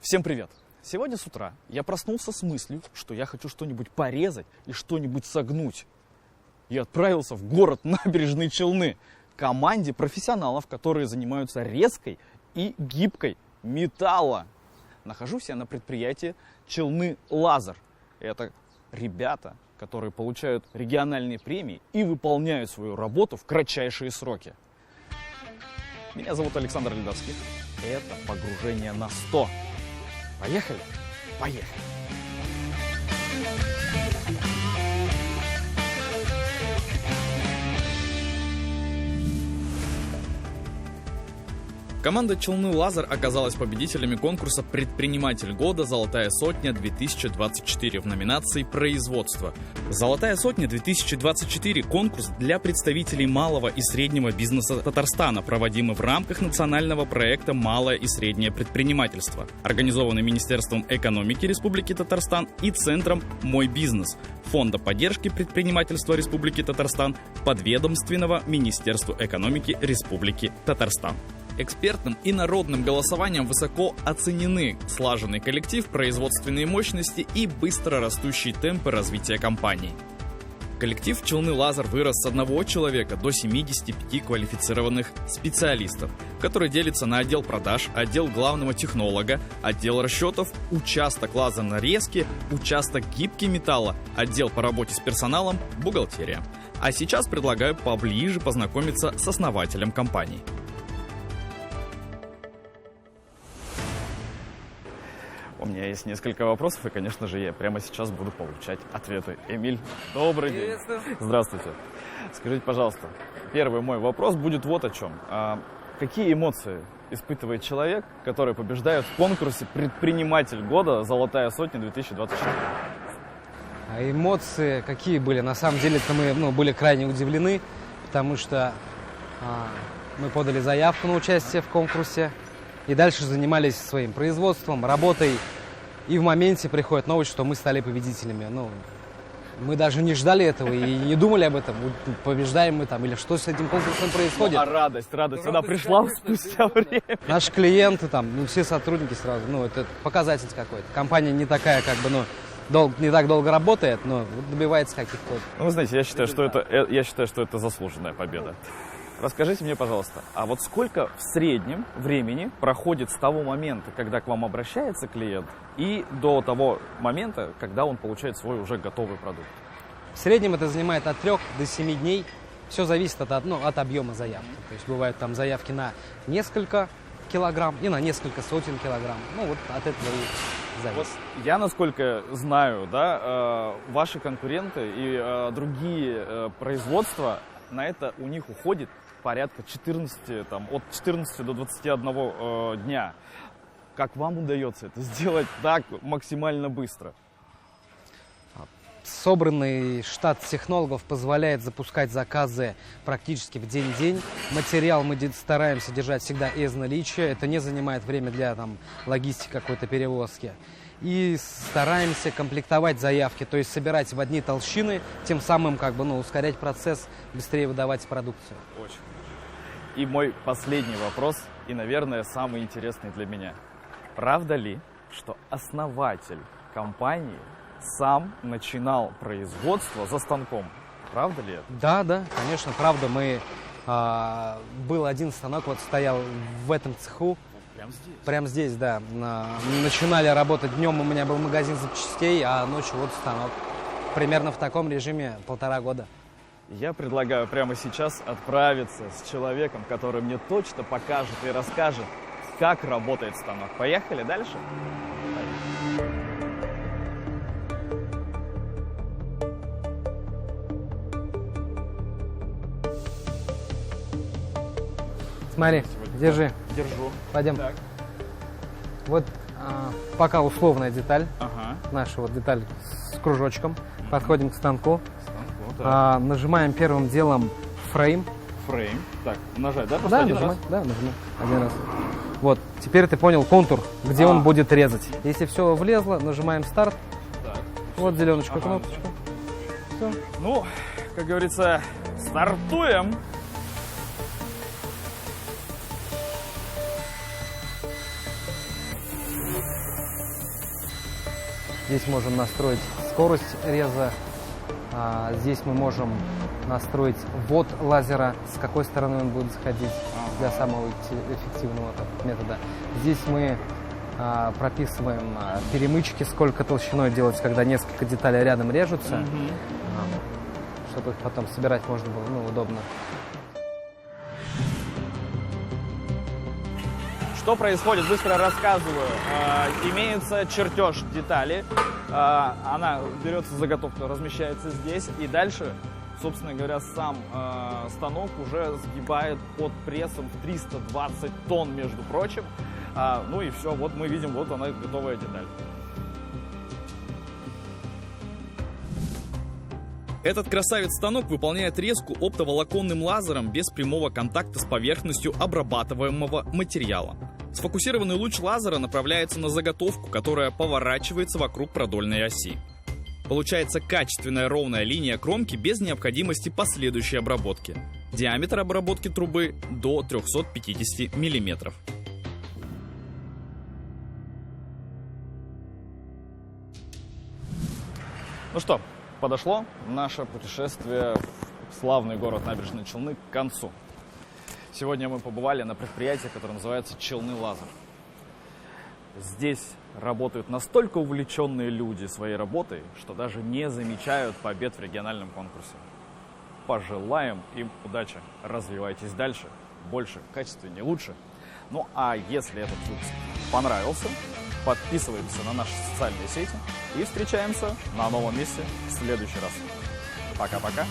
Всем привет! Сегодня с утра я проснулся с мыслью, что я хочу что-нибудь порезать и что-нибудь согнуть. И отправился в город Набережные Челны к команде профессионалов, которые занимаются резкой и гибкой металла. Нахожусь я на предприятии Челны Лазер. Это ребята, которые получают региональные премии и выполняют свою работу в кратчайшие сроки. Меня зовут Александр Ледовских. Это погружение на 100. Поехали? Поехали! Команда Челны Лазер оказалась победителями конкурса «Предприниматель года. Золотая сотня-2024» в номинации «Производство». «Золотая сотня-2024» – конкурс для представителей малого и среднего бизнеса Татарстана, проводимый в рамках национального проекта «Малое и среднее предпринимательство», организованный Министерством экономики Республики Татарстан и Центром «Мой бизнес» Фонда поддержки предпринимательства Республики Татарстан, подведомственного Министерству экономики Республики Татарстан. Экспертным и народным голосованием высоко оценены слаженный коллектив, производственные мощности и быстро растущие темпы развития компании. Коллектив Челны Лазер вырос с одного человека до 75 квалифицированных специалистов, который делится на отдел продаж, отдел главного технолога, отдел расчетов, участок лазерной резки, участок гибки металла, отдел по работе с персоналом, бухгалтерия. А сейчас предлагаю поближе познакомиться с основателем компании. У меня есть несколько вопросов, и, конечно же, я прямо сейчас буду получать ответы. Эмиль, добрый день. Здравствуйте. Скажите, пожалуйста, первый мой вопрос будет вот о чем. Какие эмоции испытывает человек, который побеждает в конкурсе «Предприниматель года. Золотая сотня-2024»? А эмоции какие были? На самом деле мы были крайне удивлены, потому что мы подали заявку на участие в конкурсе. И дальше занимались своим производством, работой. И в моменте приходит новость, что мы стали победителями. Мы даже не ждали этого и не думали об этом. Побеждаем мы там или что с этим конкурсом происходит. Радость сюда пришла спустя время. Наши клиенты, все сотрудники сразу. Это показатель какой-то. Компания не такая, не так долго работает, но добивается каких-то... Вы знаете, я считаю, что это заслуженная победа. Расскажите мне, пожалуйста, а вот сколько в среднем времени проходит с того момента, когда к вам обращается клиент, и до того момента, когда он получает свой уже готовый продукт? В среднем это занимает от 3 до 7 дней. Все зависит от объема заявки. То есть бывают там заявки на несколько килограмм и на несколько сотен килограмм. От этого и зависит. Я, насколько знаю, ваши конкуренты и другие производства, на это у них уходит порядка от 14 до 21 дня. Как вам удается это сделать так максимально быстро? Собранный штат технологов позволяет запускать заказы практически в день. Материал мы стараемся держать всегда из наличия. Это не занимает время для логистики какой-то перевозки. И стараемся комплектовать заявки, то есть собирать в одни толщины, тем самым ускорять процесс, быстрее выдавать продукцию. Очень. И мой последний вопрос, и, наверное, самый интересный для меня. Правда ли, что основатель компании сам начинал производство за станком? Правда ли это? Да, конечно, правда. Был один станок, стоял в этом цеху. Прямо здесь, да. Начинали работать днем, у меня был магазин запчастей, а ночью станок. Примерно в таком режиме 1,5 года. Я предлагаю прямо сейчас отправиться с человеком, который мне точно покажет и расскажет, как работает станок. Поехали дальше? Смотри, держи. Держу. Пойдем. Так. Пока условная деталь. Ага. Наша деталь с кружочком. Подходим к станку. Да. Нажимаем первым делом фрейм. Фрейм. Так, нажать, да? Да, нажимай. Да, нажимай. Один раз. Теперь ты понял контур, где он будет резать. Если все влезло, нажимаем старт. Так. Зеленочку, кнопочку. Все. Как говорится, стартуем. Здесь можем настроить скорость реза. Здесь мы можем настроить ввод лазера, с какой стороны он будет заходить для самого эффективного метода. Здесь мы прописываем перемычки, сколько толщиной делать, когда несколько деталей рядом режутся, чтобы их потом собирать можно было удобно. Что происходит, быстро рассказываю. Имеется чертеж детали, она берется заготовка, размещается здесь, и дальше, собственно говоря, сам станок уже сгибает под прессом в 320 тонн, между прочим. Ну и все, вот мы видим, вот она, готовая деталь. Этот красавец-станок выполняет резку оптоволоконным лазером без прямого контакта с поверхностью обрабатываемого материала. Сфокусированный луч лазера направляется на заготовку, которая поворачивается вокруг продольной оси. Получается качественная ровная линия кромки без необходимости последующей обработки. Диаметр обработки трубы до 350 мм. Ну что, подошло наше путешествие в славный город Набережные Челны к концу. Сегодня мы побывали на предприятии, которое называется «Челны Лазер». Здесь работают настолько увлеченные люди своей работой, что даже не замечают побед в региональном конкурсе. Пожелаем им удачи. Развивайтесь дальше, больше, качественнее, лучше. Ну а если этот выпуск понравился, подписываемся на наши социальные сети и встречаемся на новом месте в следующий раз. Пока-пока.